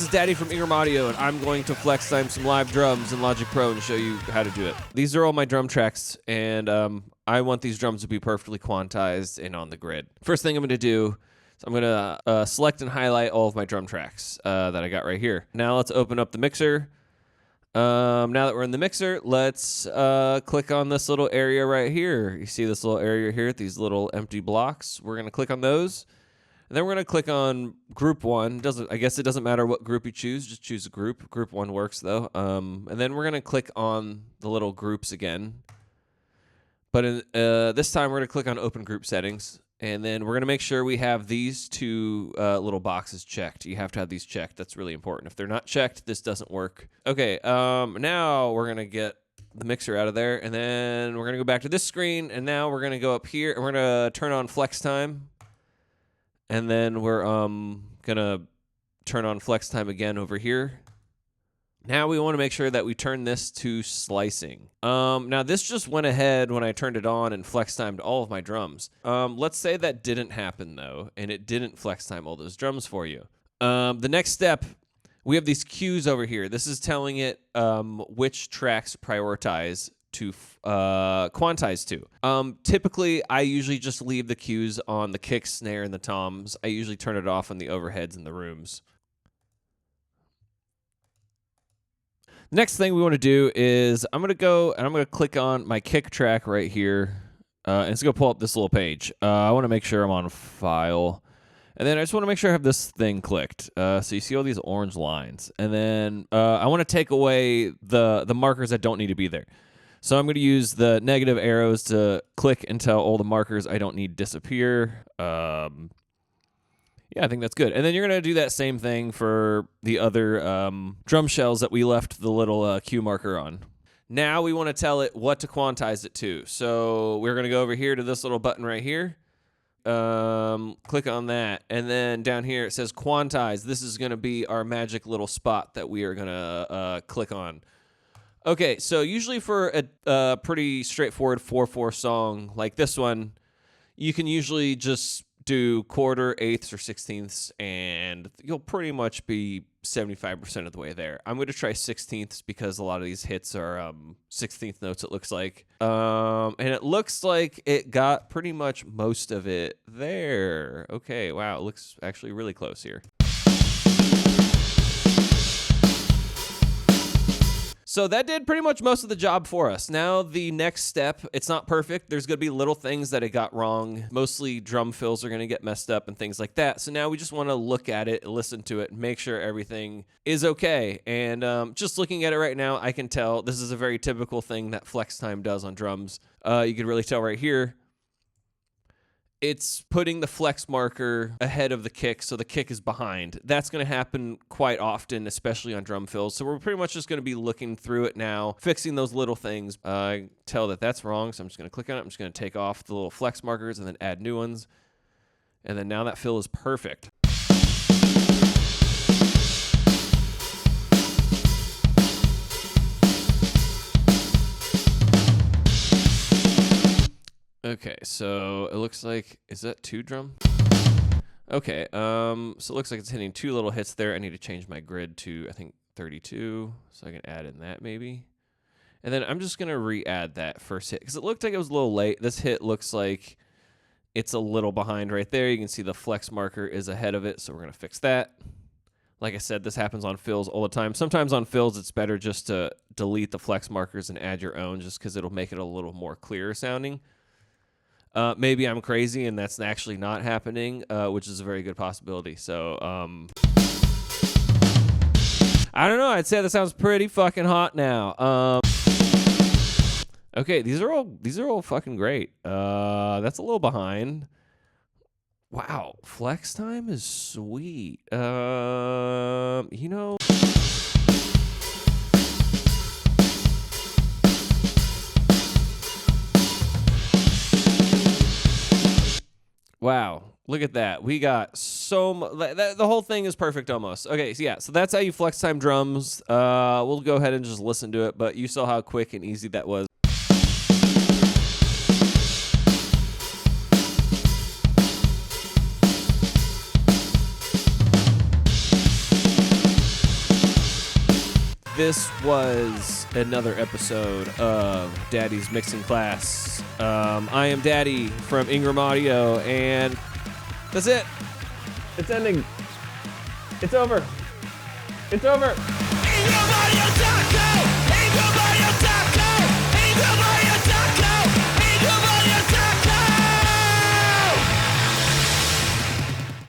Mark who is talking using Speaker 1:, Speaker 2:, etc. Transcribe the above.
Speaker 1: is Daddy from Ingram Audio, and I'm going to flex time some live drums in Logic Pro and show you how to do it. These are all my drum tracks, and I want these drums to be perfectly quantized and on the grid. First thing I'm going to do is I'm going to select and highlight all of my drum tracks that I got right here. Now let's open up the mixer. Now that we're in the mixer, let's click on this little area right here. You see this little area here, these little empty blocks? We're going to click on those. And then we're going to click on group 1. I guess it doesn't matter what group you choose. Just choose a group. Group 1 works, though. And then we're going to click on the little groups again. But this time, we're going to click on Open Group Settings. And then we're going to make sure we have these two little boxes checked. You have to have these checked. That's really important. If they're not checked, this doesn't work. Okay, now we're going to get the mixer out of there. And then we're going to go back to this screen. And now we're going to go up here. And we're going to turn on Flex Time. And then we're going to turn on Flex Time again over here. Now we want to make sure that we turn this to slicing. Now this just went ahead when I turned it on and flex timed all of my drums. Let's say that didn't happen though, and it didn't flex time all those drums for you. The next step, we have these cues over here. This is telling it which tracks prioritize to quantize to. Typically, I usually just leave the cues on the kick, snare, and the toms. I usually turn it off on the overheads and the rooms. The next thing we want to do is I'm going to go and I'm going to click on my kick track right here. And it's going to pull up this little page. I want to make sure I'm on File. And then I just want to make sure I have this thing clicked. So you see all these orange lines. And then I want to take away the markers that don't need to be there. So I'm going to use the negative arrows to click until all the markers I don't need disappear. Yeah, I think that's good. And then you're going to do that same thing for the other drum shells that we left the little cue marker on. Now we want to tell it what to quantize it to. So we're going to go over here to this little button right here. Click on that. And then down here it says quantize. This is going to be our magic little spot that we are going to click on. Okay, so usually for a pretty straightforward 4/4 song like this one, you can usually just do quarter, eighths, or sixteenths, and you'll pretty much be 75% of the way there. I'm going to try sixteenths because a lot of these hits are 16th notes, it looks like. And it looks like it got pretty much most of it there. Okay, wow, it looks actually really close here. So that did pretty much most of the job for us. Now the next step, it's not perfect. There's going to be little things that it got wrong. Mostly drum fills are going to get messed up and things like that. So now we just want to look at it, listen to it, and make sure everything is okay. And just looking at it right now, I can tell this is a very typical thing that flex time does on drums. You can really tell right here. It's putting the flex marker ahead of the kick, so the kick is behind. That's going to happen quite often, especially on drum fills. So we're pretty much just going to be looking through it now, fixing those little things. I tell that that's wrong, so I'm just going to click on it. I'm just going to take off the little flex markers and then add new ones. And then now that fill is perfect. Okay, so it looks like, is that 2 drum? Okay, so it looks like it's hitting 2 little hits there. I need to change my grid to, I think, 32, so I can add in that maybe. And then I'm just going to re-add that first hit, because it looked like it was a little late. This hit looks like it's a little behind right there. You can see the flex marker is ahead of it, so we're going to fix that. Like I said, this happens on fills all the time. Sometimes on fills, it's better just to delete the flex markers and add your own, just because it'll make it a little more clear sounding. Maybe I'm crazy and that's actually not happening, which is a very good possibility. So, I don't know. I'd say that sounds pretty fucking hot now. Okay, these are all fucking great. That's a little behind. Wow, flex time is sweet. You know. Wow, look at that. We got so much. The whole thing is perfect almost. Okay, so yeah, so that's how you flex time drums. We'll go ahead and just listen to it, but you saw how quick and easy that was. this was another episode of Daddy's Mixing Class. I am Daddy from Ingram Audio, and that's it. It's ending. It's over. It's over.